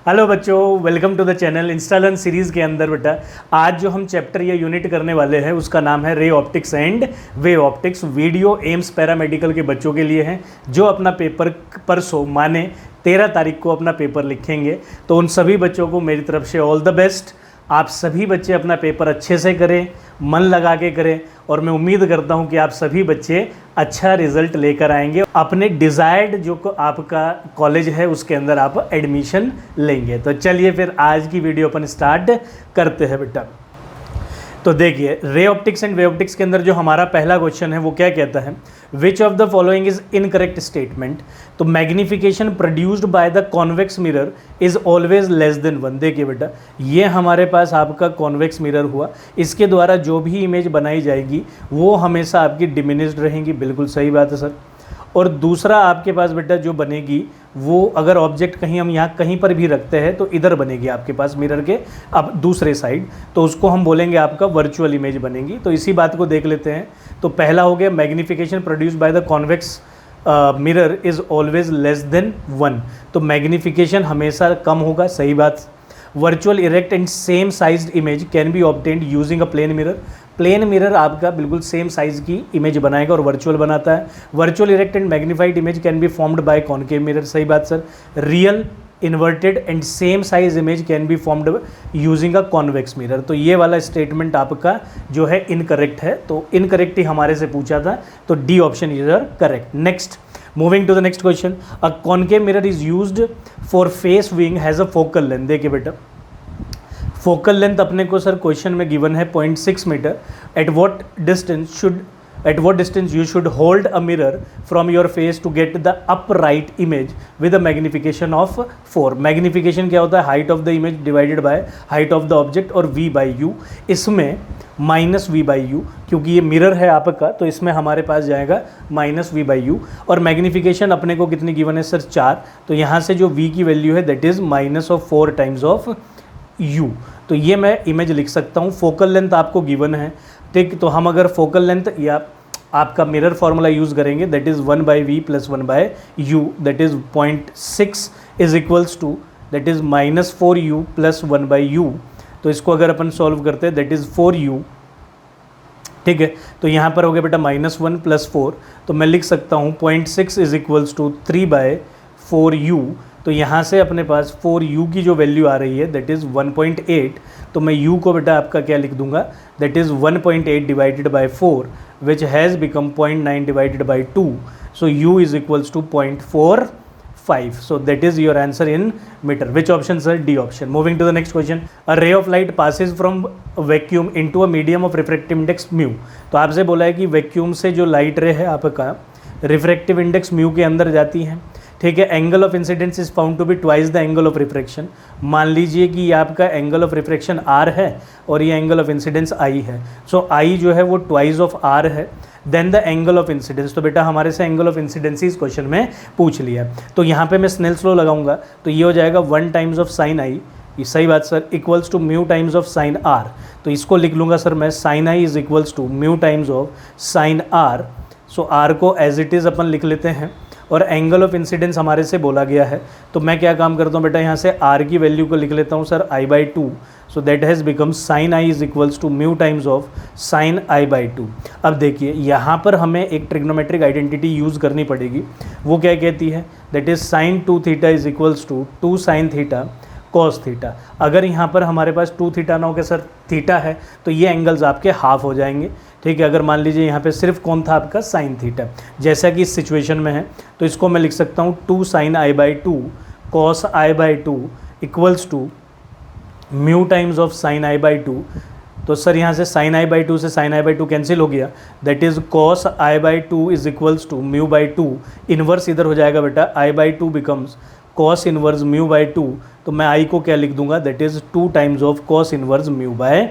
Hello बच्चों, welcome to the channel. इंस्टालन series के अंदर बेटा आज जो हम चैप्टर या यूनिट करने वाले हैं उसका नाम है ray optics and way optics. Video AIIMS paramedical के बच्चों के लिए हैं जो अपना पेपर परसों माने 13 तारीख को अपना पेपर लिखेंगे। तो उन सभी बच्चों को मेरी तरफ से ऑल द बेस्ट। आप सभी बच्चे अपना पेपर अच्छे से करें, मन लगा के करें, और मैं उम्मीद करता हूं कि आप सभी बच्चे अच्छा रिजल्ट लेकर आएंगे। अपने डिज़ायर्ड जो आपका कॉलेज है उसके अंदर आप एडमिशन लेंगे। तो चलिए फिर आज की वीडियो अपन स्टार्ट करते हैं बेटा। तो देखिए, ray optics and way optics के अंदर जो हमारा पहला क्वेश्चन है वो क्या कहता है, which of the following is incorrect statement. तो magnification produced by the convex mirror is always less than 1। देखिए बेटा, ये हमारे पास आपका कॉन्वेक्स मिरर हुआ, इसके द्वारा जो भी इमेज बनाई जाएगी वो हमेशा आपकी डिमिनिश्ड रहेंगी। बिल्कुल सही बात है सर। और दूसरा आपके पास बेटा जो बनेगी वो अगर ऑब्जेक्ट कहीं हम यहाँ कहीं पर भी रखते हैं तो इधर बनेगी आपके पास मिरर के अब दूसरे साइड, तो उसको हम बोलेंगे आपका वर्चुअल इमेज बनेगी। तो इसी बात को देख लेते हैं। तो पहला हो गया magnification produced by the convex mirror is always less than 1। तो मैग्निफिकेशन हमेशा कम होगा, सही बात। Virtual erect and same sized image can be obtained using a plane mirror. Plane mirror आपका बिल्कुल सेम साइज की इमेज बनाएगा और वर्चुअल बनाता है। Virtual erect and magnified image can be formed by concave mirror, सही बात sir. Real inverted and same size image can be formed using a convex mirror. तो ये वाला स्टेटमेंट आपका जो है इनकरेक्ट है। तो इनकरेक्ट ही हमारे से पूछा था, तो D option is correct. Next, moving to the next question, a concave mirror is used for face wing has a focal length. देखिए बेटा, फोकल लेंथ अपने को सर क्वेश्चन में गिवन है 0.6 meter. At what distance you should hold a mirror from your face to get the upright image with a magnification of 4। Magnification क्या होता है, height of the image divided by height of the object और v by u. इसमें minus v by u, क्योंकि ये mirror है आपका तो इसमें हमारे पास जाएगा माइनस वी बाई यू। और मैग्निफिकेशन अपने को कितनी गिवन है सर, 4। तो यहाँ से जो v की वैल्यू है that is minus of 4 times of u। तो ये मैं इमेज लिख सकता हूँ। फोकल लेंथ आपको गिवन है, ठीक। तो हम अगर फोकल लेंथ या आपका मिरर फार्मूला यूज़ करेंगे that is 1 by v plus 1 by u, that is 0.6 is equals to that is minus 4u plus 1 by u. तो इसको अगर अपन सॉल्व करते हैं दैट इज़ 4u, ठीक है। तो यहाँ पर हो गया बेटा -1 प्लस 4, तो मैं लिख सकता हूँ 0.6 is equals to 3 bye 4u। तो यहाँ से अपने पास 4u की जो वैल्यू आ रही है दैट इज़ 1.8। तो मैं u को बेटा आपका क्या लिख दूंगा, that is 1.8 divided by 4 which has become 0.9 divided by 2। So u is equals to 0.45। So that is your answer in meter. Which option sir, D option. Moving to the next question, a ray of light passes from vacuum into a medium of refractive index mu. तो आपसे बोला है कि vacuum से जो light रे है आपका रिफ्रैक्टिव इंडेक्स म्यू के अंदर जाती है, ठीक है। Angle of incidence is found to be twice the angle of refraction. मान लीजिए कि ये आपका एंगल ऑफ रिफ्रैक्शन r है और ये एंगल ऑफ इंसिडेंस i है। सो i जो है वो ट्वाइस ऑफ r है, then the angle of incidence. तो बेटा हमारे से एंगल ऑफ इंसिडेंस इस क्वेश्चन में पूछ लिया। तो यहाँ पे मैं स्नेल्स लॉ लगाऊंगा, तो ये हो जाएगा 1 टाइम्स ऑफ साइन i, ये सही बात sir, equals to mu times of sine r। तो इसको लिख लूँगा सर मैं, sine i is equals to mu times of sine r। So r को एज इट इज़ अपन लिख लेते हैं, और एंगल ऑफ इंसिडेंस हमारे से बोला गया है। तो मैं क्या काम करता हूँ बेटा, यहाँ से r की वैल्यू को लिख लेता हूँ sir i/2। So that has become sine i is equals to mu times of sine i/2। अब देखिए यहाँ पर हमें एक ट्रिग्नोमेट्रिक आइडेंटिटी यूज़ करनी पड़ेगी। वो क्या कहती है, that is sine 2 theta is equals to 2 sine theta cos theta. अगर यहाँ पर हमारे पास 2 थीटा ना हो के सर थीटा है तो ये एंगल्स आपके हाफ हो जाएंगे, ठीक है। अगर मान लीजिए यहाँ पे सिर्फ कौन था आपका साइन थीटा, जैसा कि इस सिचुएशन में है, तो इसको मैं लिख सकता हूँ 2 sine i/2 cos i/2 equals to mu times of sine i/2। तो सर यहाँ से साइन i/2 से साइन i/2 कैंसिल हो गया, that is cos i/2 is equals to mu by 2। Inverse इधर हो जाएगा बेटा, i/2 becomes cos inverse mu by 2। तो मैं i को क्या लिख दूंगा, that is 2 times of cos inverse mu by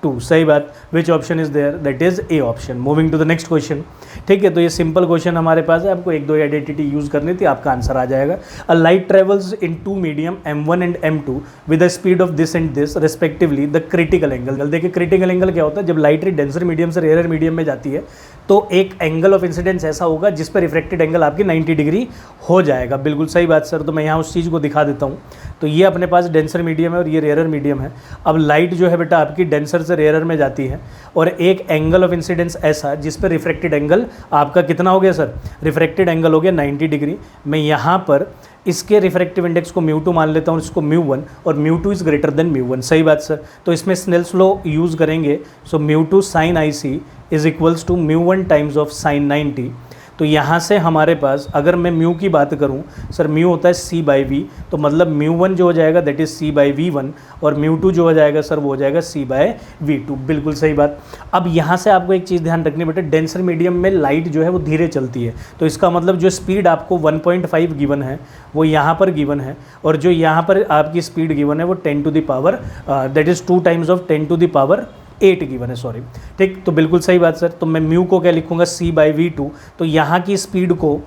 2, सही बात। Which option is there, that is A option. Moving to the next question. ठीक है, तो ये सिंपल क्वेश्चन हमारे पास है, आपको 1-2 आइडेंटिटी यूज करनी थी, आपका आंसर आ जाएगा। A light travels in 2 medium m1 and m2 with the speed of this and this respectively, the critical angle. देखिए क्रिटिकल एंगल क्या होता है, जब लाइट रे डेंसर मीडियम से रेयर मीडियम में जाती है तो एक एंगल ऑफ इंसिडेंस ऐसा होगा जिस पर रिफ्रैक्टेड एंगल आपकी 90 डिग्री हो जाएगा। बिल्कुल सही बात सर, तो मैं यहाँ उस चीज़ को दिखा देता हूँ। तो ये अपने पास डेंसर मीडियम है और ये रेयर मीडियम है। अब लाइट जो है बेटा आपकी डेंसर से रेयर में जाती है और एक एंगल ऑफ इंसिडेंस ऐसा जिस पर रिफ्रैक्टेड एंगल आपका कितना हो गया सर, रिफ्रैक्टेड एंगल हो गया 90 डिग्री। मैं यहाँ पर इसके रिफ्रैक्टिव इंडेक्स को μ2 मान लेता हूँ, इसको μ1, और μ2 इज़ ग्रेटर देन μ1, सही बात सर। तो इसमें स्नेल्स लॉ यूज़ करेंगे। So μ2 sin IC is equals to μ1 times of sin 90। तो यहाँ से हमारे पास अगर मैं म्यू की बात करूँ सर, म्यू होता है c/v, तो मतलब μ1 जो हो जाएगा दैट इज़ c/v1 और μ2 जो हो जाएगा सर वो हो जाएगा c/v2। बिल्कुल सही बात। अब यहाँ से आपको एक चीज़ ध्यान रखनी बेटा, डेंसर मीडियम में लाइट जो है वो धीरे चलती है, तो इसका मतलब जो स्पीड आपको 1.5 गिवन है वो यहाँ पर गिवन है, और जो यहाँ पर आपकी स्पीड गिवन है वो 10 to the power that is 2 times of 10 to the power 8 given है, सॉरी। ठीक, तो बिल्कुल सही बात सर। तो मैं म्यू को क्या लिखूंगा, c/v2। तो यहाँ की स्पीड को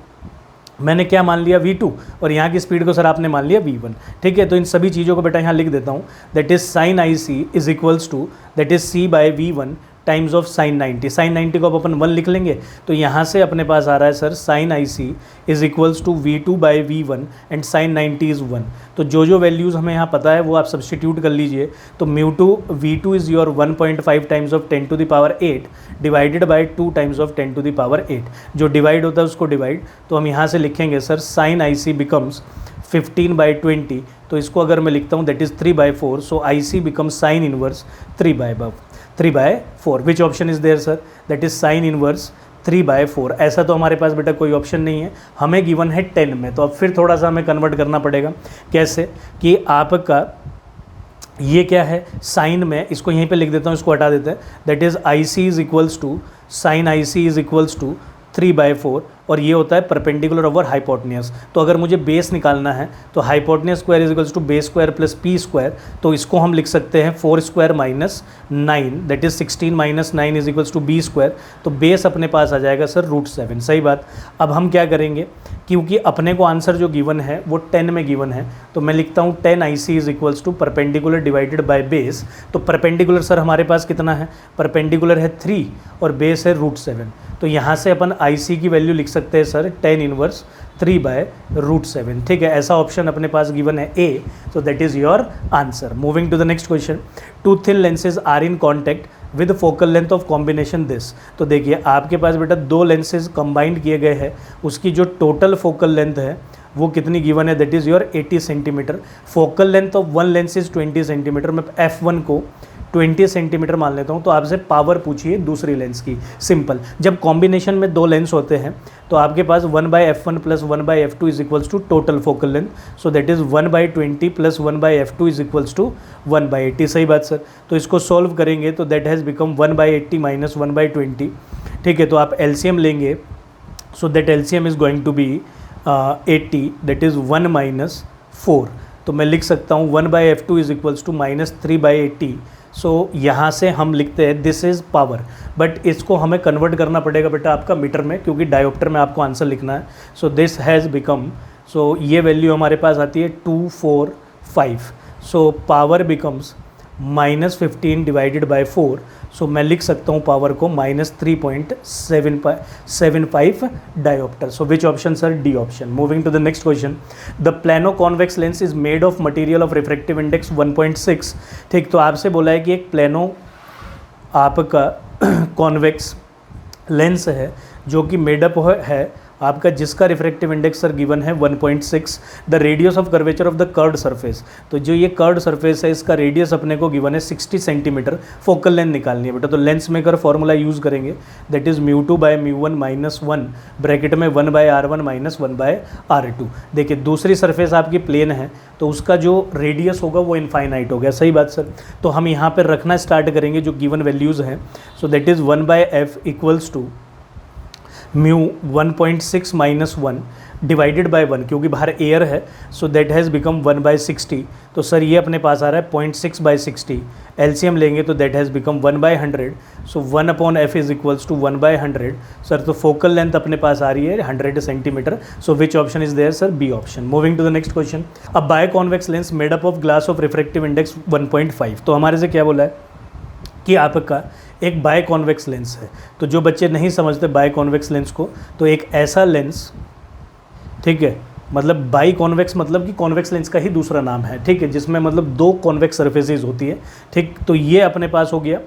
मैंने क्या मान लिया, v2, और यहाँ की स्पीड को सर आपने मान लिया v1। ठीक है, तो इन सभी चीज़ों को बेटा यहाँ लिख देता हूँ, that is sin IC is equals to that is c/v1 times of sin 90। sin 90 को अब अपन 1 लिख लेंगे, तो यहाँ से अपने पास आ रहा है sir sin IC is equals to v2/v1 and sin 90 is 1। तो जो जो वैल्यूज़ हमें यहाँ पता है वो आप सब्सटीट्यूट कर लीजिए। तो μ2 v2 is your 1.5 times of 10 to the power 8 divided by 2 times of 10 to the power 8। जो डिवाइड होता है उसको डिवाइड, तो हम यहाँ से लिखेंगे सर sin IC बिकम्स 15/20। तो इसको अगर मैं लिखता हूँ that is 3/4। So IC becomes sin inverse 3/4। Which option is there sir, that is sin inverse 3/4। ऐसा तो हमारे पास बेटा कोई ऑप्शन नहीं है, हमें गिवन है 10 में। तो अब फिर थोड़ा सा हमें कन्वर्ट करना पड़ेगा। कैसे कि आपका ये क्या है साइन में, इसको यहीं पे लिख देता हूँ, इसको हटा देते हैं। That is IC is equals to sin IC is equals to 3/4, और ये होता है परपेंडिकुलर ओवर हाइपोटेन्यूस। तो अगर मुझे बेस निकालना है तो hypotenuse square is equals to base square plus P square. तो इसको हम लिख सकते हैं 4 square minus 9, that is 16 minus 9 is equals to B square. तो बेस अपने पास आ जाएगा सर √7, सही बात। अब हम क्या करेंगे, क्योंकि अपने को आंसर जो गिवन है वो 10 में गिवन है, तो मैं लिखता हूँ 10 IC is equals to perpendicular divided by base. तो परपेंडिकुलर सर हमारे पास कितना है, परपेंडिकुलर है 3 और बेस है √7। तो यहाँ से अपन IC की वैल्यू लिख सकते हैं सर 10 इनवर्स 3/√7। ठीक है, ऐसा ऑप्शन अपने पास गिवन है A, so that is your answer. Moving to the next question. Two thin lenses are in contact with focal length of combination this. तो देखिए आपके पास बेटा 2 लेंसेज कंबाइंड किए गए हैं, उसकी जो टोटल फोकल लेंथ है वो कितनी गिवन है, that is your 80 centimetre. Focal length of 1 lens is 20 centimetre. मैं F1 को 20 सेंटीमीटर मान लेता हूँ। तो आपसे पावर पूछिए दूसरी लेंस की, सिंपल। जब कॉम्बिनेशन में 2 लेंस होते हैं तो आपके पास 1/f1 plus 1/f2 is equals to total focal length. So that is 1/20 plus 1/f2 is equals to 1/80, सही बात सर। तो इसको सॉल्व करेंगे तो दैट हैज़ बिकम 1/80 माइनस 1/20। ठीक है, तो आप LCM लेंगे, so that LCM is going to be 80, that is 1 minus 4। तो मैं लिख सकता हूँ 1/f2 is equals to minus 3/80। सो यहाँ से हम लिखते हैं दिस इज़ पावर, बट इसको हमें कन्वर्ट करना पड़ेगा बेटा आपका मीटर में, क्योंकि डायोप्टर में आपको आंसर लिखना है। So this has become, so ये वैल्यू हमारे पास आती है 245। So power becomes -15 divided by 4। So मैं लिख सकता हूँ पावर को -3.75 dioptre. So which option sir, D option. Moving to the next question. The plano convex lens is made of material of refractive index 1.6। ठीक, तो आपसे बोला है कि एक प्लेनो आपका कॉन्वेक्स लेंस है जो कि मेडअप है आपका, जिसका रिफ्रैक्टिव इंडेक्स सर गिवन है 1.6। The radius of curvature of the curved surface, तो जो ये कर्व्ड सरफेस है इसका रेडियस अपने को गिवन है 60 सेंटीमीटर। फोकल लेंथ निकालनी है बेटा, तो लेंस मेकर फॉर्मूला यूज़ करेंगे, दैट इज़ μ2/μ1 माइनस 1 ब्रैकेट में 1/r1 माइनस 1/r2। देखिए दूसरी सरफेस आपकी प्लेन है तो उसका जो रेडियस होगा वो इनफाइनाइट हो गया, सही बात सर। तो हम यहाँ पर रखना स्टार्ट करेंगे जो गिवन वैल्यूज़ हैं। So that is 1/f equals to mu 1.6 minus 1 divided by 1, क्योंकि बाहर एयर है, सो दैट हैज़ बिकम 1/60। तो सर ये अपने पास आ रहा है 0.6/60। एलसीएम लेंगे तो that has become 1/100। So 1/f is equals to 1/100। Sir तो फोकल लेंथ अपने पास आ रही है 100 centimetre. So which option is there sir? B option. Moving to the next question. अब by convex lens made up of glass of refractive index 1.5। तो हमारे से क्या बोला है कि आपका एक बाय कॉन्वेक्स लेंस है। तो जो बच्चे नहीं समझते बाय कॉन्वेक्स लेंस को, तो एक ऐसा लेंस, ठीक है, मतलब बाई कॉन्वेक्स मतलब कि कॉन्वेक्स लेंस का ही दूसरा नाम है, ठीक है, जिसमें मतलब दो कॉन्वेक्स सरफेसेज होती है, ठीक। तो ये अपने पास हो गया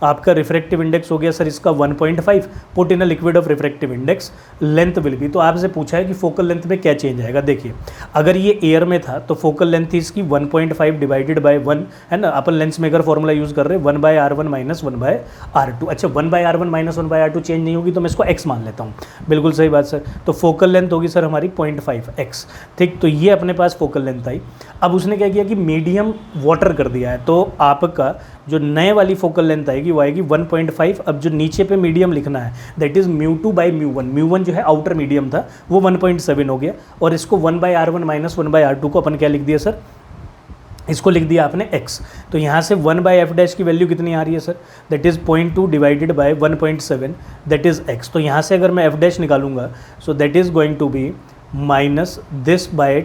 आपका रिफ्रैक्टिव इंडेक्स हो गया सर इसका 1.5। Put in a liquid of refractive index length will be. तो आपसे पूछा है कि फोकल लेंथ में क्या चेंज आएगा। देखिए अगर ये एयर में था तो फोकल लेंथ थी इसकी 1.5 डिवाइडेड बाय 1, है ना। अपन लेंस मेकर फॉर्मूला यूज़ कर रहे हैं 1/r1 माइनस 1/r2। अच्छा 1/r1 माइनस 1/r2 चेंज नहीं होगी तो मैं इसको x मान लेता हूँ। बिल्कुल सही बात सर। तो फोकल लेंथ होगी सर हमारी 0.5x, ठीक। तो ये अपने पास फोकल लेंथ आई। अब उसने क्या किया कि मीडियम वाटर कर दिया है, तो आपका जो नए वाली फोकल लेंथ आएगी वो आएगी 1.5। अब जो नीचे पे मीडियम लिखना है दैट इज़ μ2/μ1। μ1 जो है आउटर मीडियम था वो 1.7 हो गया, और इसको 1/r1 माइनस 1/r2 को अपन क्या लिख दिया सर? इसको लिख दिया आपने x। तो यहाँ से 1/f' की वैल्यू कितनी आ रही है sir? That is 0.2 divided by 1.7 that is x। तो यहाँ से अगर मैं f' निकालूंगा so that is going to be minus this by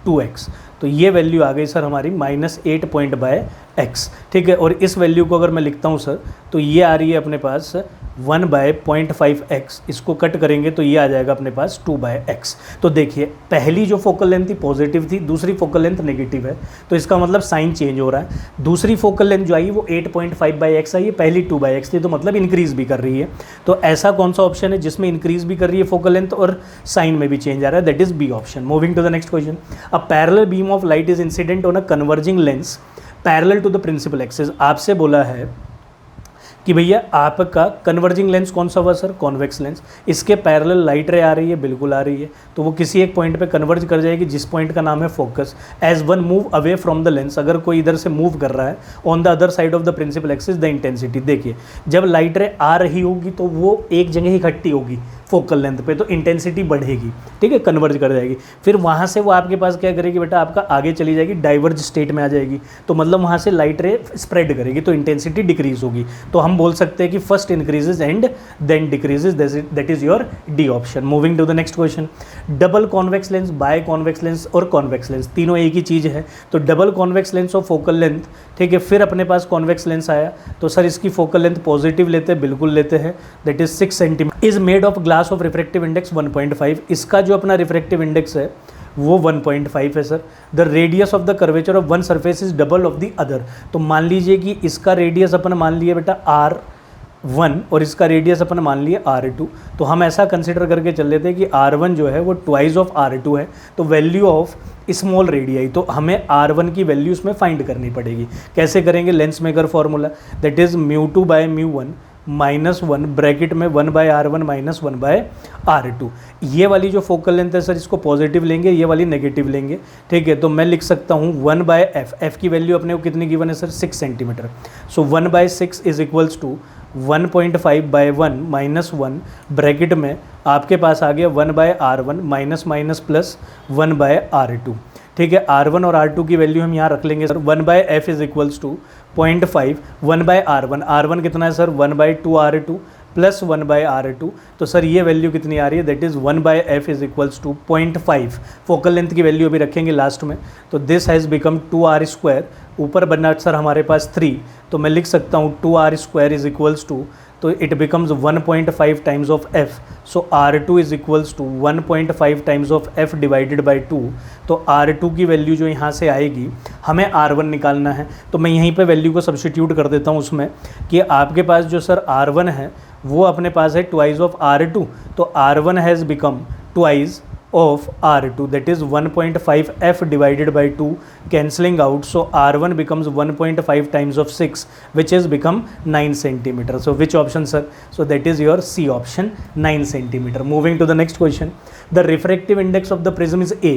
2x। तो ये वैल्यू आ गई सर हमारी -8 ठीक है। और इस वैल्यू को अगर मैं लिखता हूँ सर तो ये आ रही है अपने पास 1/0.5x। इसको कट करेंगे तो ये आ जाएगा अपने पास 2/x। तो देखिए पहली जो फोकल लेंथ थी पॉजिटिव थी, दूसरी फोकल लेंथ नेगेटिव है, तो इसका मतलब साइन चेंज हो रहा है। दूसरी फोकल लेंथ जो आई वो 8.5/x आई है, पहली 2/x थी, तो मतलब इंक्रीज भी कर रही है। तो ऐसा कौन सा ऑप्शन है जिसमें इंक्रीज भी कर रही है फोकल लेंथ और साइन में भी चेंज आ रहा है? That is B option. Moving to the next question. A parallel beam of light is incident on a converging lens parallel to the principal axis. आपसे बोला है कि भैया आपका कन्वर्जिंग लेंस कौन सा हुआ सर? Convex lens. इसके पैरेलल लाइट रे आ रही है, बिल्कुल आ रही है, तो वो किसी एक पॉइंट पे कन्वर्ज कर जाएगी जिस पॉइंट का नाम है focus. As one move away from the lens, अगर कोई इधर से मूव कर रहा है on the other side of the principal axis the intensity. देखिए जब लाइट रे आ रही होगी तो वो एक जगह ही इकट्ठी होगी फोकल लेंथ पे, तो इंटेंसिटी बढ़ेगी, ठीक है, कन्वर्ज कर जाएगी। फिर वहाँ से वो आपके पास क्या करेगी बेटा, आपका आगे चली जाएगी, डाइवर्ज स्टेट में आ जाएगी, तो मतलब वहाँ से लाइट रे स्प्रेड करेगी, तो इंटेंसिटी डिक्रीज होगी। तो हम बोल सकते हैं कि first increases and then decreases, that is your D option. Moving to the next question. Double convex lens, bi convex lens और कॉन्वेक्स लेंस तीनों एक ही चीज़ है। तो double convex lens of focal length, ठीक है, फिर अपने पास कॉन्वेक्स लेंस आया, तो सर इसकी फोकल लेंथ पॉजिटिव लेते हैं, बिल्कुल लेते हैं, that is 6 centimetre. Is made of glass of refractive index 1.5। इसका जो अपना रिफ्रैक्टिव इंडेक्स है वो 1.5 है sir. The radius of the curvature of one surface is double of the other. तो मान लीजिए कि इसका रेडियस अपन मान लिए बेटा R1 और इसका रेडियस अपन मान लिए R2। तो हम ऐसा कंसिडर करके चल लेते हैं कि R1 जो है वो ट्वाइस ऑफ R2 है, तो वैल्यू ऑफ स्मॉल रेडियाई, तो हमें R1 की वैल्यू उसमें फाइंड करनी पड़ेगी। कैसे करेंगे? Lens maker formula, that is μ2/μ1 -1 bracket में 1/r1 माइनस 1/r2। ये वाली जो फोकल लेंथ है सर इसको पॉजिटिव लेंगे, ये वाली नेगेटिव लेंगे, ठीक है। तो मैं लिख सकता हूँ 1/f, f की वैल्यू अपने को कितनी गिवन है sir? 6 centimetre. So 1/6 is equals to 1.5/1 minus 1 bracket में आपके पास आ गया 1/r1 minus minus plus 1/r2, ठीक है। R1 और R2 की वैल्यू हम यहाँ रख लेंगे sir. 1/f is equals to 0.5 1/r1, R1 कितना है सर? 1/2r2 plus 1/r2। तो सर ये वैल्यू कितनी आ रही है? That is 1/f is equals to 0.5। Focal length की वैल्यू अभी रखेंगे लास्ट में, तो दिस हैज़ बिकम 2r²। ऊपर बनना सर हमारे पास 3, तो मैं लिख सकता हूँ 2r² इज इक्वल्स टू, तो it becomes 1.5 times of f। So R2 is equals to 1.5 times of f divided by 2। तो R2 की वैल्यू जो यहाँ से आएगी, हमें R1 निकालना है, तो मैं यहीं पे वैल्यू को सब्स्टिट्यूट कर देता हूँ उसमें कि आपके पास जो सर R1 है वो अपने पास है ट्वाइस ऑफ R2, तो R1 has become twice of R2, that is 1.5 f divided by 2, cancelling out, so R1 becomes 1.5 times of 6, which has become 9 centimeter. So which option sir? So that is your C option, 9 centimeter. Moving to the next question. The refractive index of the prism is A.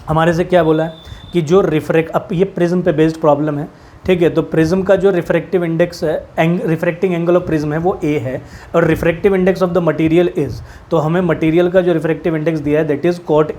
हमारे से क्या बोला है कि जो अब ये prism पे बेस्ड प्रॉब्लम है, ठीक है। तो प्रिज्म का जो रिफ्रैक्टिव इंडेक्स है, रिफ्रैक्टिंग एंगल ऑफ प्रिज्म है वो ए है, और refractive index of the material is, तो हमें मटेरियल का जो रिफ्रैक्टिव इंडेक्स दिया है that is cot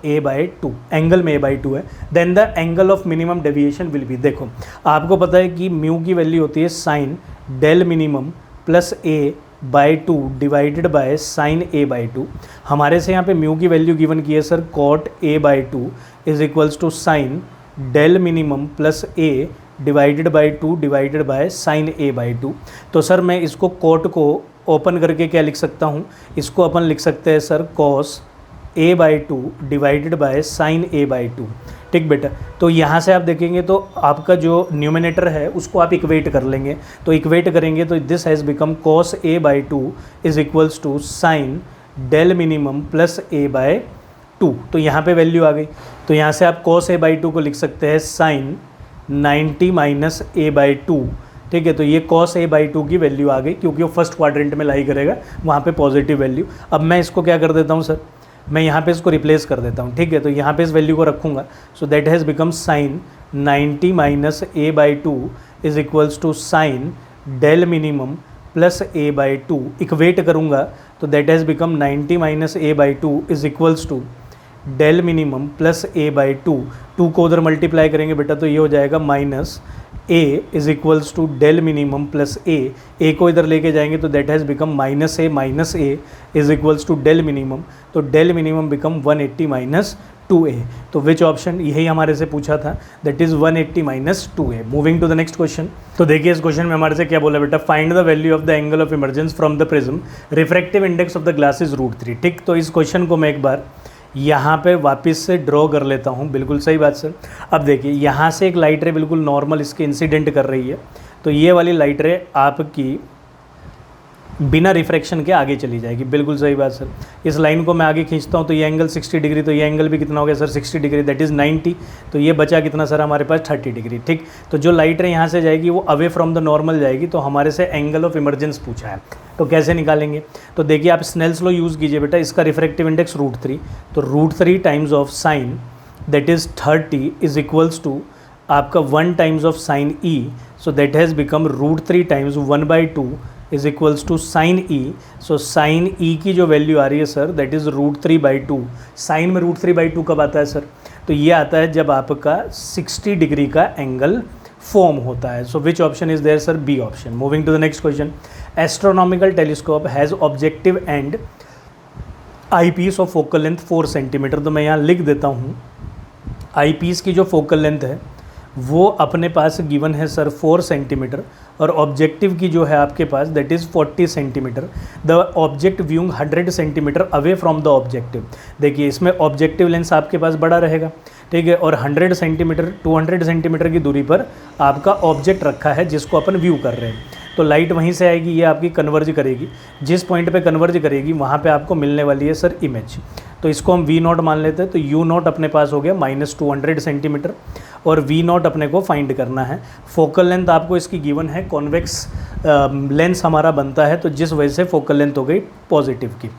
a by 2, angle में a बाई 2 है। Then the angle of minimum deviation will be, देखो आपको पता है कि म्यू की वैल्यू होती है sine del minimum plus a by 2 divided by sine a by 2। हमारे से यहाँ पे म्यू की वैल्यू गिवन की है sir cot a by 2 is equals to sine del minimum plus a divided by 2 divided by sine a by 2। तो sir मैं इसको cot को ओपन करके क्या लिख सकता हूँ, इसको अपन लिख सकते हैं sir cos a by 2 divided by sine a by 2। ठीक बेटा, तो यहाँ से आप देखेंगे तो आपका जो न्यूमिनेटर है उसको आप इक्वेट कर लेंगे, तो इक्वेट करेंगे तो this has become cos a by 2 is equals to sine del minimum plus a by 2। तो यहाँ पे वैल्यू आ गई, तो यहाँ से आप cos a बाई 2 को लिख सकते हैं साइन 90 माइनस a बाई 2। ठीक है, तो ये cos a बाई 2 की वैल्यू आ गई, क्योंकि वो फर्स्ट क्वाड्रेंट में लाई करेगा, वहाँ पे पॉजिटिव वैल्यू। अब मैं इसको क्या कर देता हूँ सर, मैं यहाँ पे इसको रिप्लेस कर देता हूँ। ठीक है, तो यहाँ पे इस वैल्यू को रखूँगा, so that has become sine 90 minus a by 2 is equals to sine del minimum plus a by 2। Equate करूँगा तो that has become 90 minus a by 2 is equals to del minimum plus a by 2। 2 को उधर multiply करेंगे बेटा तो ये हो जाएगा minus a is equals to del minimum plus a को इधर लेके जाएंगे तो that has become minus a is equals to del minimum, तो del minimum become 180 minus 2a। तो विच ऑप्शन, यही हमारे से पूछा था, that is 180 minus 2a। Moving to the next question. तो देखिए इस क्वेश्चन में हमारे से क्या बोला बेटा, find the value of the angle of emergence from the prism, refractive index of the glass is √3। ठीक, तो इस क्वेश्चन को मैं एक बार यहाँ पे वापस से ड्रॉ कर लेता हूँ। बिल्कुल सही बात सर। अब देखिए यहाँ से एक लाइट रे बिल्कुल नॉर्मल इसके इंसिडेंट कर रही है, तो ये वाली लाइट रे आपकी बिना रिफ्रैक्शन के आगे चली जाएगी। बिल्कुल सही बात सर। इस लाइन को मैं आगे खींचता हूँ तो ये एंगल 60 डिग्री, तो ये एंगल भी कितना हो गया सर 60 डिग्री, दैट इज़ 90। तो ये बचा कितना सर हमारे पास 30 डिग्री। ठीक, तो जो लाइट रे यहाँ से जाएगी वो अवे फ्रॉम द नॉर्मल जाएगी, तो हमारे से एंगल ऑफ इमरजेंस पूछा है, तो कैसे निकालेंगे। तो देखिए आप स्नेल्स लॉ यूज़ कीजिए बेटा, इसका रिफ्रैक्टिव इंडेक्स √3, तो √3 times of sine that is 30 is equals to आपका 1 times of sine e, so that has become √3 times 1/2 is equals to sine e। So sine e की जो वैल्यू आ रही है sir that is √3/2। Sign में √3/2 कब आता है सर, तो ये आता है जब आपका 60 डिग्री का एंगल फॉर्म होता है। So which option is there sir, B option. Moving to the next question. Astronomical telescope has objective and eyepiece of focal length 4 centimetre. तो मैं यहाँ लिख देता हूँ, आई पीस की जो फोकल लेंथ है वो अपने पास गिवन है सर 4 सेंटीमीटर, और ऑब्जेक्टिव की जो है आपके पास that is 40 centimetre. The object viewing 100 centimetre away from the objective. देखिए इसमें ऑब्जेक्टिव लेंस आपके पास बड़ा रहेगा, ठीक है, और 100 सेंटीमीटर 200 सेंटीमीटर की दूरी पर आपका ऑब्जेक्ट रखा है जिसको अपन व्यू कर रहे हैं। तो लाइट वहीं से आएगी, ये आपकी कन्वर्ज करेगी, जिस पॉइंट पे कन्वर्ज करेगी वहाँ पे आपको मिलने वाली है सर इमेज। तो इसको हम V0 मान लेते हैं, तो U0 अपने पास हो गया -200 सेंटीमीटर, और V0 अपने को फाइंड करना है। फोकल लेंथ आपको इसकी गिवन है, कॉन्वेक्स लेंस हमारा बनता है, तो जिस वजह से फोकल लेंथ हो गई पॉजिटिव की।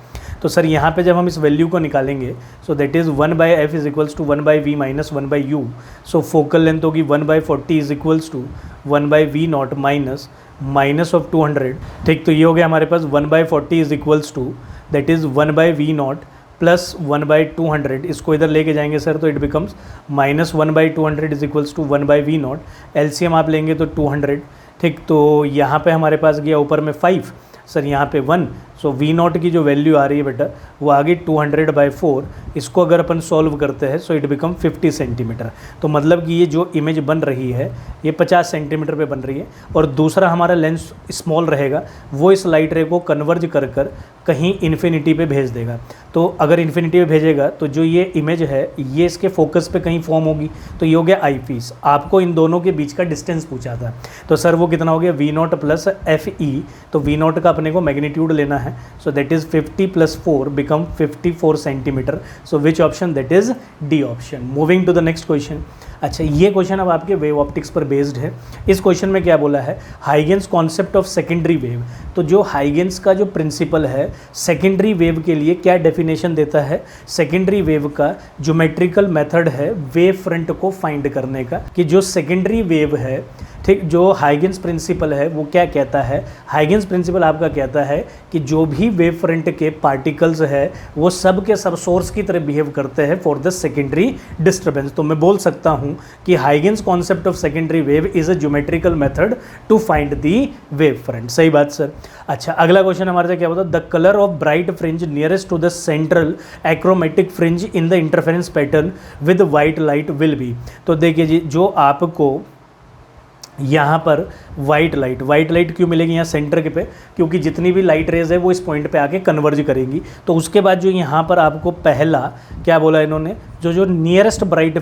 तो सर यहाँ पे जब हम इस वैल्यू को निकालेंगे, so that is 1/f is equals to 1/v minus 1/u। So focal length होगी 1/40 is equals to 1/v0 minus of 200। ठीक, तो ये हो गया हमारे पास 1/40 is equals to that is 1/v0 plus 1/200। इसको इधर लेके जाएंगे सर तो it becomes -1/200 is equals to 1/v0। LCM आप लेंगे तो 200। ठीक, तो यहाँ पे हमारे पास गया ऊपर में 5 सर, यहाँ पे 1। सो V0 की जो वैल्यू आ रही है बेटा वो आ गई 200/4। इसको अगर अपन सॉल्व करते हैं सो इट बिकम 50 सेंटीमीटर। तो मतलब कि ये जो इमेज बन रही है ये 50 सेंटीमीटर पे बन रही है, और दूसरा हमारा लेंस स्मॉल रहेगा, वो इस लाइट रे को कन्वर्ज कर कर कहीं इन्फिनिटी पे भेज देगा। तो अगर इन्फिनिटी पे भेजेगा तो जो ये इमेज है ये इसके फोकस पे कहीं फॉर्म होगी, तो ये हो गया आई पीस। आपको इन दोनों के बीच का डिस्टेंस पूछा था, तो सर वो कितना हो गया V0 प्लस FE। तो V0 का अपने को मैग्नीट्यूड लेना है, so that is 50 plus 4 become 54 centimeter. So which option, that is D option. Moving to the next question. अच्छा, ये क्वेश्चन अब आपके वेव ऑप्टिक्स पर बेस्ड है। इस क्वेश्चन में क्या बोला है, Huygens concept of secondary wave. तो जो हाइगेंस का जो प्रिंसिपल है सेकेंडरी वेव के लिए क्या डेफिनेशन देता है, सेकेंडरी वेव का ज्योमेट्रिकल मेथड है वेव फ्रंट को फाइंड करने का, कि जो सेकेंडरी वेव है, ठीक, जो हाइगेंस प्रिंसिपल है वो क्या कहता है, हाइगेंस प्रिंसिपल आपका कहता है कि जो भी वेव फ्रंट के पार्टिकल्स है वो सब के सब सोर्स की तरह बिहेव करते हैं फॉर द सेकेंडरी डिस्टर्बेंस। तो मैं बोल सकता हूँ कि Huygens concept of secondary wave is a geometrical method to find the wave front. सही बात सर। अच्छा, अगला क्वेश्चन हमारे से क्या होता है, the colour of bright fringe nearest to the central achromatic fringe in the interference pattern with white light will be. तो देखिए जी, जो आपको यहाँ पर वाइट लाइट क्यों मिलेगी यहाँ सेंटर के पे, क्योंकि जितनी भी लाइट रेज है वो इस पॉइंट पे आके कन्वर्ज करेंगी। तो उसके बाद जो यहाँ पर आपको पहला क्या बोला इन्होंने, जो नियरेस्ट ब्राइट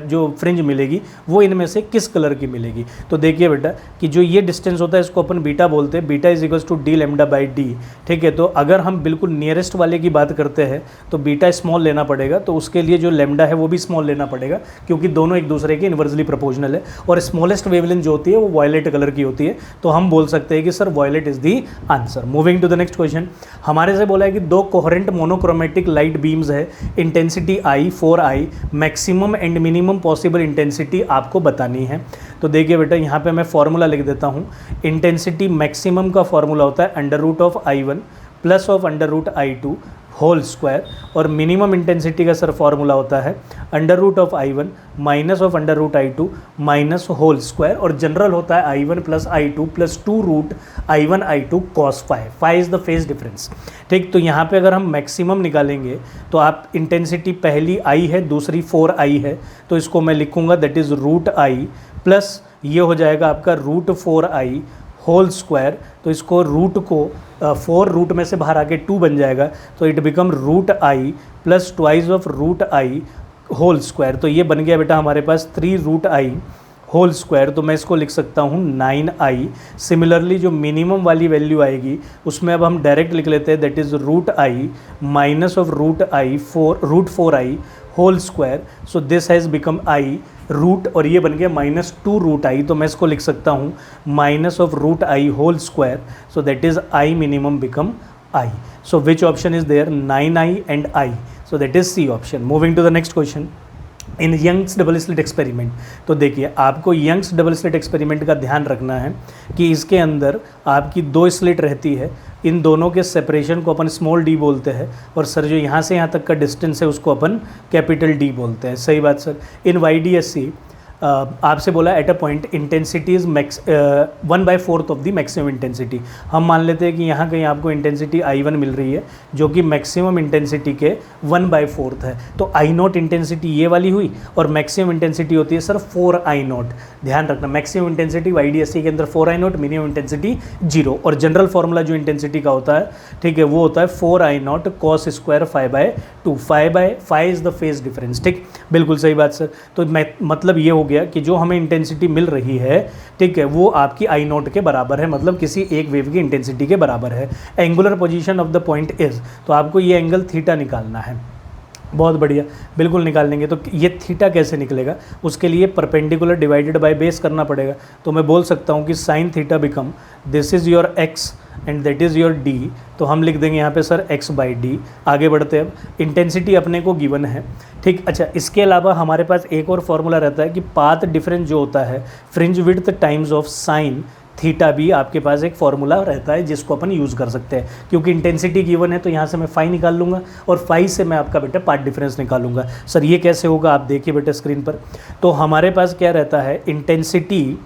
जो फ्रिंज मिलेगी वो इनमें से किस कलर की मिलेगी। तो देखिए बेटा कि जो ये डिस्टेंस होता है इसको अपन बीटा बोलते हैं, beta is equals to D lambda by D. ठीक है, तो अगर हम बिल्कुल नियरेस्ट वाले की बात करते हैं तो बीटा स्मॉल लेना पड़ेगा, तो उसके लिए जो लैम्डा है वो भी स्मॉल लेना पड़ेगा, क्योंकि दोनों एक दूसरे के इन्वर्सली प्रोपोर्शनल है। और स्मॉलेस्ट वेवलेंथ जो होती है वो वॉयलेट कलर की होती है, तो हम बोल सकते हैं कि sir violet is the answer. Moving to the next question, हमारे से बोला है कि दो कोहेरेंट मोनोक्रोमेटिक लाइट बीम्स है, intensity I 4i, maximum and minimum possible intensity आपको बतानी है। तो देखिए बेटा यहाँ पे मैं फॉर्मूला लिख देता हूँ। इंटेंसिटी मैक्सिमम का फॉर्मूला होता है under root of i1 plus of under root i2 whole square, और मिनिमम इंटेंसिटी का सर फॉर्मूला होता है under root of i1 minus of under root i2 minus whole square, और जनरल होता है i1 प्लस i2 plus 2 root i1 i2 cos phi is the phase difference. ठीक, तो यहाँ पे अगर हम मैक्सिमम निकालेंगे तो आप इंटेंसिटी पहली i है, दूसरी 4i है, तो इसको मैं लिखूँगा that is root i plus ये हो जाएगा आपका रूट 4i होल स्क्वायर। तो इसको रूट को 4 रूट में से बाहर आके 2 बन जाएगा, तो it become root i plus twice of root i whole square. तो ये बन गया बेटा हमारे पास 3 रूट i होल स्क्वायर। तो मैं इसको लिख सकता हूँ 9i। सिमिलरली जो मिनिमम वाली वैल्यू आएगी उसमें अब हम डायरेक्ट लिख लेते हैं that is root i minus of root i root 4i whole square. So this has become i root, और ये बन गया माइनस 2 रूट i। तो मैं इसको लिख सकता हूँ minus of root i whole square. So that is i minimum become i। So which option is there, 9i and i। So that is C option. Moving to the next question, in Young's double slit experiment. तो देखिए आपको Young's double slit experiment का ध्यान रखना है कि इसके अंदर आपकी 2 स्लिट रहती है, इन दोनों के सेपरेशन को अपन स्मॉल d बोलते हैं, और सर जो यहाँ से यहाँ तक का डिस्टेंस है उसको अपन कैपिटल D बोलते हैं। सही बात सर। इन YDSC आपसे बोला at a point intensity is 1/4 of the maximum intensity. हम मान लेते हैं कि यहाँ कहीं आपको इंटेंसिटी I1 मिल रही है जो कि मैक्सिमम इंटेंसिटी के 1/4 है। तो I0 इंटेंसिटी ये वाली हुई, और मैक्सिमम इंटेंसिटी होती है सर 4I0। ध्यान रखना, मैक्सिमम इंटेंसिटी YDSC के अंदर 4I0, मिनिमम इंटेंसिटी 0, और जनरल फॉर्मूला जो इंटेंसिटी का होता है, ठीक है, वो होता है 4I0 cos square 5/2। 5/5 is the phase difference. ठीक, बिल्कुल सही बात सर। तो मतलब ये हो गया कि जो हमें इंटेंसिटी मिल रही है, ठीक है, वो आपकी I0 के बराबर है, मतलब किसी एक वेव की इंटेंसिटी के बराबर है। Angular position of the point is, तो आपको ये एंगल थीटा निकालना है। बहुत बढ़िया, बिल्कुल निकाल लेंगे। तो ये थीटा कैसे निकलेगा, उसके लिए परपेंडिकुलर डिवाइडेड बाय बेस करना पड़ेगा। तो मैं बोल सकता हूँ कि sine theta become this is your x and that is your d। तो हम लिख देंगे यहाँ पे सर x/d। आगे बढ़ते हैं, अब इंटेंसिटी अपने को गिवन है। ठीक, अच्छा, इसके अलावा हमारे पास एक और फॉर्मूला रहता है कि पाथ डिफरेंस जो होता है fringe width times of sine theta भी आपके पास एक फॉर्मूला रहता है जिसको अपन यूज़ कर सकते हैं। क्योंकि इंटेंसिटी गिवन है तो यहाँ से मैं फाई निकाल लूँगा, और फाई से मैं आपका बेटा पाथ डिफरेंस निकालूंगा। सर ये कैसे होगा, आप देखिए बेटा स्क्रीन पर। तो हमारे पास क्या रहता है, इंटेंसिटी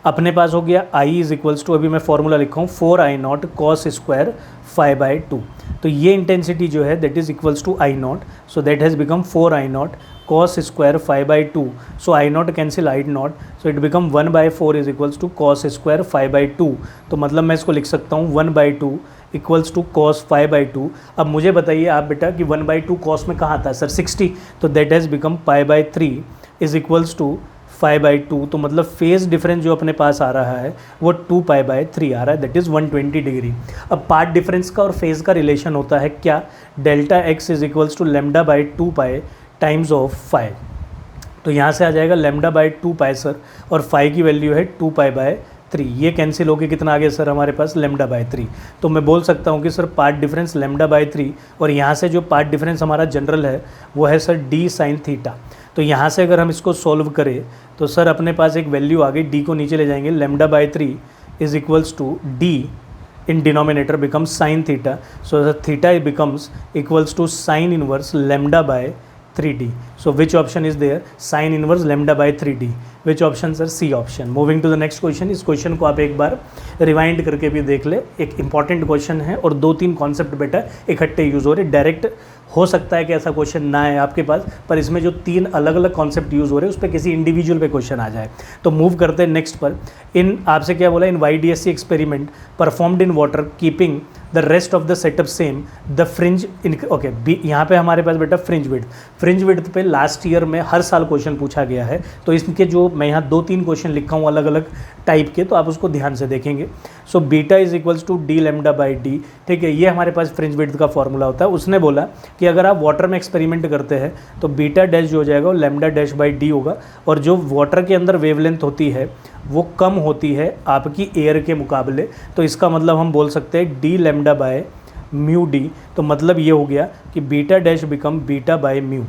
अपने पास हो गया I इज इक्वल्स टू, अभी मैं फॉर्मूला लिखा हूँ 4I0 cos स्क्वायर 5/2। तो ये इंटेंसिटी जो है that is equals to I0, so that has become 4I0 cos square 5/2। So I0 cancel I0, so it become 1/4 is equals to cos square 5/2। तो मतलब मैं इसको लिख सकता हूँ 1/2 इक्वल्स टू cos 5/2। अब मुझे बताइए आप बेटा कि 1/2 cos में कहाँ आता है सर, 60। तो that has become π/3 is equals to 5/2। तो मतलब फेज डिफरेंस जो अपने पास आ रहा है वो 2π/3 आ रहा है, दैट इज़ 120 डिग्री। अब पार्ट डिफरेंस का और फेज का रिलेशन होता है क्या, delta x is equals to λ/2π times of 5। तो यहाँ से आ जाएगा लैम्डा बाय 2 पाई सर, और फाई की वैल्यू है 2 पाई बाय 3। ये कैंसिल होकर कितना आ गया सर हमारे पास लैम्डा बाय 3। तो मैं बोल सकता हूँ कि sir path difference lambda by 3, और यहाँ से जो पार्ट डिफरेंस हमारा जनरल है वो है सर डी साइन थीटा। तो यहाँ से अगर हम इसको सॉल्व करें तो सर अपने पास एक वैल्यू आ गई, डी को नीचे ले जाएंगे, lambda by 3 is equals to D in denominator becomes sin theta, so the theta becomes equals to sin inverse lambda by 3d. So which option is there? Sin inverse lambda by 3d. Which option sir? C option. Moving to the next question. इस question को आप एक बार rewind करके भी देख ले, एक important question है और 2-3 कॉन्सेप्ट बेटा इकट्ठे यूज हो रहे। डायरेक्ट हो सकता है कि ऐसा क्वेश्चन ना है आपके पास, पर इसमें जो 3 अलग अलग कॉन्सेप्ट यूज़ हो रहे हैं उस पर किसी इंडिविजुअल पे क्वेश्चन आ जाए। तो मूव करते हैं नेक्स्ट पर। इन आपसे क्या बोला, in YDSC experiment performed in water keeping the rest of the setup same the fringe in okay B. यहाँ पे हमारे पास बेटा फ्रिंज विड्थ पे लास्ट ईयर में हर साल क्वेश्चन पूछा गया है, तो इसके जो मैं यहाँ 2-3 क्वेश्चन लिखा हूँ अलग अलग टाइप के, तो आप उसको ध्यान से देखेंगे। So beta is equals to D lambda by D, ठीक है, ये हमारे पास फ्रिंज विड्थ का फॉर्मूला होता है। उसने बोला कि अगर आप वाटर में एक्सपेरिमेंट करते हैं तो बीटा डैश जो हो जाएगा वो लैम्डा डैश बाई डी होगा, और जो वाटर के अंदर वेवलेंथ होती है वो कम होती है आपकी एयर के मुकाबले, तो इसका मतलब हम बोल सकते हैं D lambda by mu D. तो मतलब ये हो गया कि beta dash become beta by mu,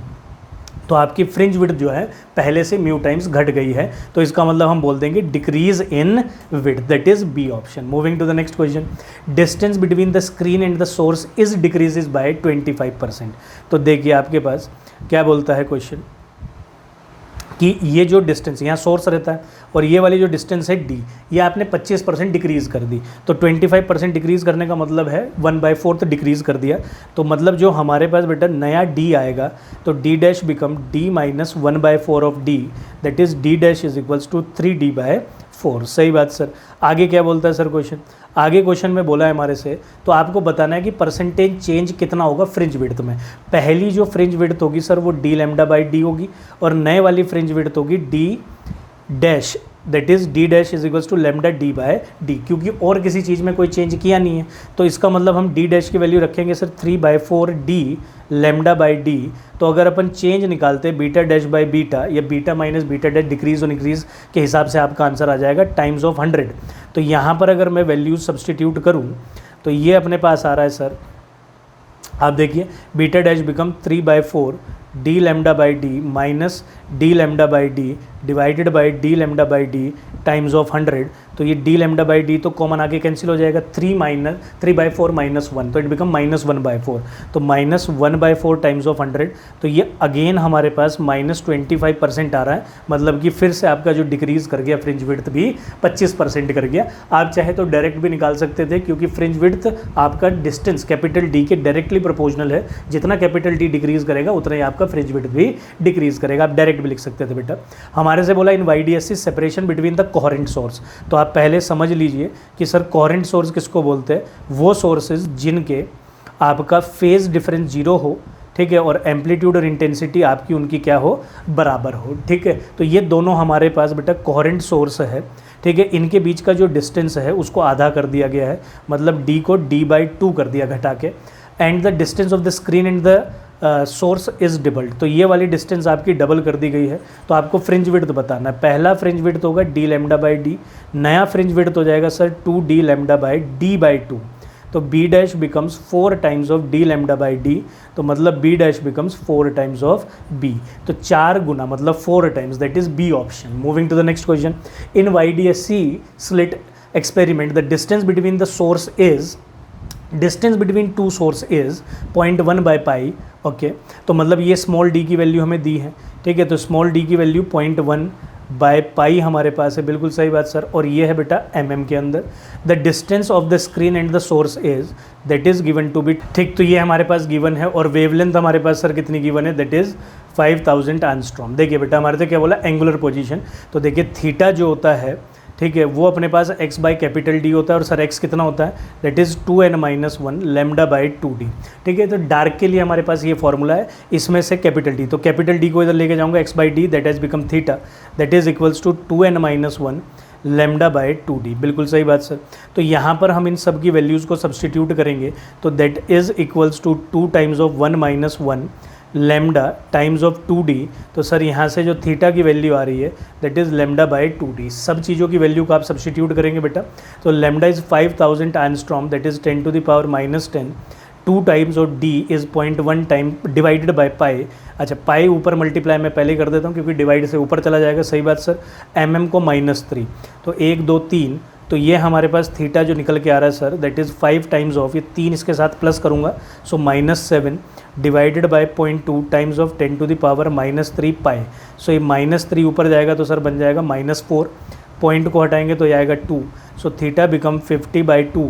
तो आपकी फ्रिंज विड्थ जो है पहले से म्यू टाइम्स घट गई है, तो इसका मतलब हम बोल देंगे decrease in width, that is B option. Moving to the next question. Distance between the screen and the source is decreases by 25%। तो देखिए आपके पास क्या बोलता है क्वेश्चन कि ये जो डिस्टेंस यहाँ सोर्स रहता है और ये वाली जो डिस्टेंस है डी, ये आपने 25% डिक्रीज़ कर दी, तो 25% डिक्रीज़ करने का मतलब है 1/4 डिक्रीज़ कर दिया। तो मतलब जो हमारे पास बेटा नया डी आएगा तो D dash become D minus 1/4 of D, that is D dash is equals to 3d/4। सही बात सर। आगे क्या बोलता है सर क्वेश्चन, आगे क्वेश्चन में बोला है हमारे से, तो आपको बताना है कि परसेंटेज चेंज कितना होगा फ्रिंज विड्थ में। पहली जो फ्रिंज विड्थ होगी सर वो डी लैम्डा बाई डी होगी, और नए वाली फ्रिंज विड्थ होगी D dash, that is D dash is equals to lambda D by D, क्योंकि और किसी चीज़ में कोई चेंज किया नहीं है। तो इसका मतलब हम डी डैश की वैल्यू रखेंगे sir 3/4 D lambda by D. तो अगर अपन चेंज निकालते बीटा डैश बाई बीटा या beta minus beta dash decrease और इंक्रीज के हिसाब से आपका आंसर आ जाएगा टाइम्स ऑफ 100। तो यहाँ पर अगर मैं वैल्यूज सब्सटीट्यूट करूँ तो ये अपने पास आ रहा है सर, आप देखिए beta dash become 3/4 D lambda by D minus D lambda by D divided by D lambda by D times of 100। तो ये डी लैम्डा बाई डी तो कॉमन आके कैंसिल हो जाएगा, 3/4 माइनस 1, तो इट बिकम -1/4। तो -1/4 टाइम्स ऑफ 100, तो ये अगेन हमारे पास -25% आ रहा है, मतलब कि फिर से आपका जो डिक्रीज़ कर गया फ्रिंज विड्थ भी 25% कर गया। आप चाहे तो डायरेक्ट भी निकाल सकते थे, क्योंकि फ्रिंज विड्थ आपका डिस्टेंस कैपिटल डी के डायरेक्टली प्रोपोर्शनल है, जितना कैपिटल डी डिक्रीज़ करेगा उतना ही आपका फ्रिंज विड्थ भी डिक्रीज़ करेगा। आप डायरेक्ट भी लिख सकते थे बेटा। हमारे से बोला in YDSC separation between the coherent source, तो आप पहले समझ लीजिए कि सर कोहेरेंट सोर्स किसको बोलते हैं, वो सोर्सेज जिनके आपका फेज डिफरेंस 0 हो, ठीक है, और एम्पलीट्यूड और इंटेंसिटी आपकी उनकी क्या हो, बराबर हो, ठीक है। तो ये दोनों हमारे पास बेटा कोहेरेंट सोर्स है, ठीक है। इनके बीच का जो डिस्टेंस है उसको आधा कर दिया गया है, मतलब d को d/2 कर दिया घटा के, and the distance of the screen and the source is doubled, तो ये वाली डिस्टेंस आपकी डबल कर दी गई है। तो आपको फ्रिंज विड्थ बताना है। पहला फ्रिंज विड्थ होगा डी लैम्डा बाई डी, नया फ्रिंज विड्थ हो जाएगा sir 2d lambda by d/2, तो b dash becomes 4 times of d lambda by d, तो मतलब b dash becomes 4 times of b, तो 4 गुना मतलब 4 times, that is b option. Moving to the next question. In YDSC slit experiment the distance between the source is, distance between two source is 0.1/पाई, okay. तो मतलब ये small D की value हमें दी है, ठीक है, तो स्मॉल डी की वैल्यू 0.1/पाई हमारे पास है, बिल्कुल सही बात सर। और ये है बेटा mm के अंदर। The distance of the screen and the source is, that is given to be, ठीक, तो ये हमारे पास गिवन है। और वेवलेंथ हमारे पास सर कितनी गिवन है, दैट इज 5000 एंगस्ट्रॉम। देखिए बेटा हमारे से क्या बोला, एंगुलर पोजीशन, तो देखिए थीटा जो होता है, ठीक है, वो अपने पास x बाई कैपिटल डी होता है, और सर x कितना होता है, that is 2n-1 lambda by 2d, ठीक है। तो डार्क के लिए हमारे पास ये फॉर्मूला है, इसमें से कैपिटल डी, तो कैपिटल डी को इधर लेके जाऊंगा, x by D that has become theta, that is equals to 2n-1 lambda by 2d, बिल्कुल सही बात सर। तो यहाँ पर हम इन सब की वैल्यूज़ को सब्सटीट्यूट करेंगे, तो that is equals to 2 times of 1 - 1 lambda times of 2d, तो सर यहाँ से जो थीटा की वैल्यू आ रही है that is lambda by 2d। सब चीज़ों की वैल्यू को आप सब्सटीट्यूट करेंगे बेटा, तो lambda is 5000 angstrom that is 10⁻⁻10, 2 times और d is 0.1 time divided by पाई। अच्छा, पाई ऊपर मल्टीप्लाई मैं पहले कर देता हूँ क्योंकि डिवाइड से ऊपर चला जाएगा, सही बात सर। mm को -3, तो 1 2 3, तो ये हमारे पास थीटा जो निकल के आ रहा है sir that is 5 times of, ये 3 इसके साथ प्लस करूँगा, सो -7 डिवाइडेड बाय 0.2 टाइम्स ऑफ 10⁻³ पाई। सो ये -3 ऊपर जाएगा तो सर बन जाएगा -4, पॉइंट को हटाएंगे तो ये आएगा 2, so theta become 50/2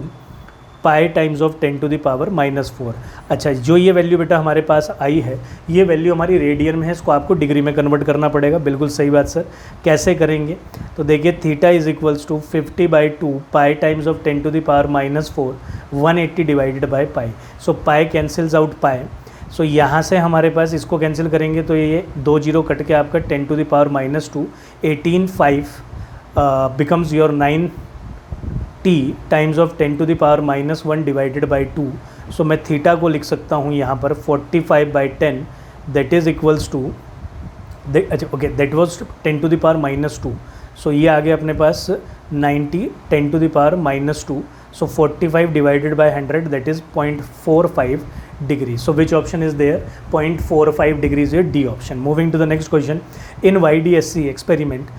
pi times of 10⁻⁻4। अच्छा, जो ये वैल्यू बेटा हमारे पास आई है, ये वैल्यू हमारी रेडियन में है, इसको आपको डिग्री में कन्वर्ट करना पड़ेगा। बिल्कुल सही बात सर। कैसे करेंगे, तो देखिए theta is equals to 50/2 pi times of 10⁻⁻4, 180 divided by pi. So pi cancels out pi, so यहाँ से हमारे पास इसको कैंसिल करेंगे तो ये 2 0 कट के आपका 10⁻⁻2, 18/5 becomes your 9t times of 10⁻⁻1 divided by 2। सो मैं थीटा को लिख सकता हूँ यहाँ पर 45/10 दैट इज़ इक्वल्स टू, अच्छा ओके, दैट वाज 10⁻⁻2, सो ये आ गया अपने पास 90 10⁻⁻2, सो 45 divided by 100 that is 0.45 degree. So which option is there? 0.45 degrees is D option. Moving to the next question. In YDSC experiment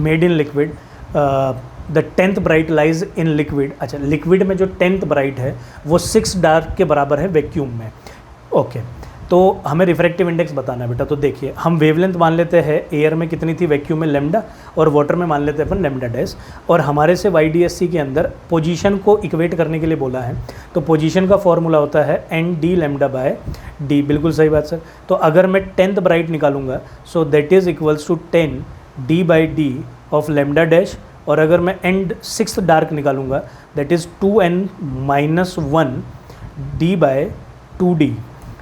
made in liquid, the 10th bright lies in liquid. अच्छा, liquid में जो 10th bright है वो 6 dark के बराबर है vacuum में। Okay, तो हमें रिफ्रैक्टिव इंडेक्स बताना है बेटा। तो देखिए हम वेवलेंथ मान लेते हैं एयर में कितनी थी वैक्यूम में, लेमडा, और वाटर में मान लेते हैं अपन लेमडा डैश। और हमारे से YDSC के अंदर पोजीशन को इक्वेट करने के लिए बोला है, तो पोजीशन का फॉर्मूला होता है ND लेमडा बाय D। बिल्कुल सही बात सर। तो अगर मैं 10th ब्राइट निकालूंगा so that is equals to 10 D/D of lambda dash, और अगर मैं एंड 6th डार्क निकालूंगा दैट इज़ 2n-1 D/2D,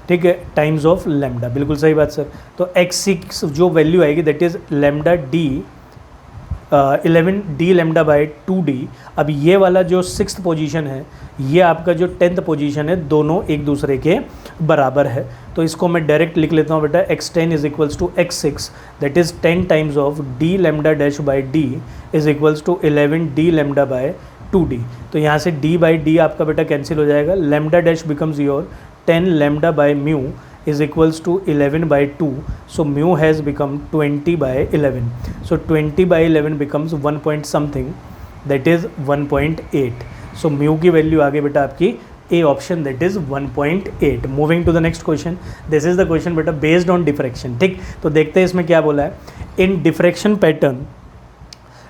ठीक है, टाइम्स ऑफ लेमडा। बिल्कुल सही बात सर। तो x6 जो वैल्यू आएगी that is lambda D 11 D lambda by 2D। अब ये वाला जो 6th पोजीशन है, ये आपका जो 10th पोजीशन है, दोनों एक दूसरे के बराबर है। तो इसको मैं डायरेक्ट लिख लेता हूँ बेटा, x10 is equals to x6 that is 10 times of D lambda dash by D is equals to 11 D lambda by 2D। तो यहाँ से D बाई D आपका बेटा कैंसिल हो जाएगा, lambda dash becomes your 10 lambda by mu is equals to 11/2, so mu has become 20/11, so 20/11 becomes 1 point something, that is 1.8, so mu की value आ गई बेटा आपकी A option, that is 1.8। Moving to the next question, this is the question बेटा based on diffraction। ठीक, तो देखते हैं इसमें क्या बोला है। in diffraction pattern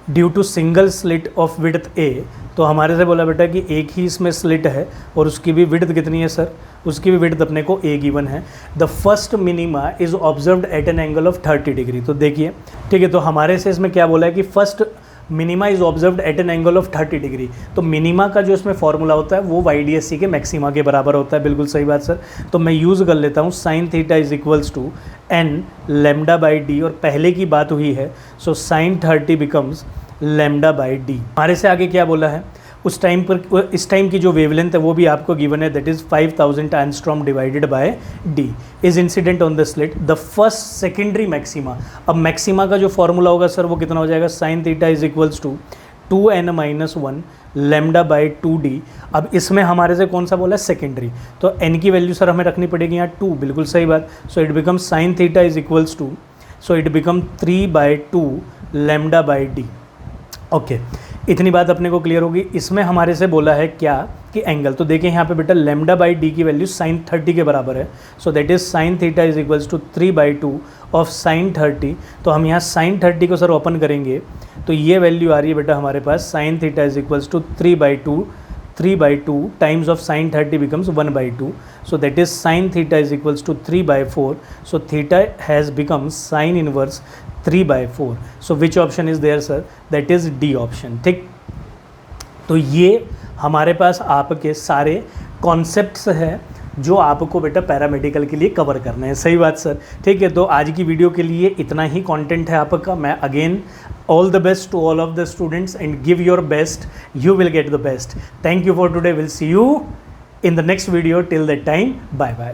due to single slit of width A, तो हमारे से बोला बेटा कि एक ही इसमें स्लिट है और उसकी भी विड्थ कितनी है सर, उसकी भी विड्थ अपने को A गिवन है। The first minima is observed eight an angle of 30 degree. तो देखिए ठीक है, तो हमारे से इसमें क्या बोला है कि first minima is observed eight an angle of 30 degree. तो मिनिमा का जो इसमें फॉर्मूला होता है वो YDSC के मैक्सिमा के बराबर होता है। बिल्कुल सही बात सर। तो मैं यूज़ कर लेता हूँ sine theta is equals to n lambda by D, और पहले की बात हुई है, so sine 30 becomes lambda by D. हमारे से आगे क्या बोला है, उस टाइम पर, इस टाइम की जो वेवलेंथ है वो भी आपको गिवन है, that is 5000 angstrom divided by D is incident on the slit the first secondary maxima. अब मैक्सिमा का जो फॉर्मूला होगा सर वो कितना हो जाएगा, sine theta is equals to 2n-1 lambda by 2d। अब इसमें हमारे से कौन सा बोला है, सेकेंडरी, तो n की वैल्यू सर हमें रखनी पड़ेगी यहाँ 2। बिल्कुल सही बात। So it become sine theta is equals to, so it become 3/2 lambda by D. Okay, इतनी बात अपने को क्लियर होगी। इसमें हमारे से बोला है क्या कि एंगल, तो देखिए यहाँ पे बेटा लेमडा बाई डी की वैल्यू साइन 30 के बराबर है, so that is sine theta is equals to 3/2 of sine 30। तो हम यहाँ साइन 30 को सर ओपन करेंगे तो ये वैल्यू आ रही है बेटा हमारे पास, sine theta is equals to 3/2 times of sine 30 becomes 1/2, so that is sin theta is equals to 3/4, so theta has become sin inverse 3/4। so which option is there sir, that is D option। ठीक, तो ये हमारे पास आपके सारे concepts हैं जो आपको बेटा पैरामेडिकल के लिए कवर करना है। सही बात सर। ठीक है, तो आज की वीडियो के लिए इतना ही कंटेंट है आपका। मैं again all the best to all of the students and give your best, you will get the best. Thank you for today, will see you in the next video. Till that time, bye bye।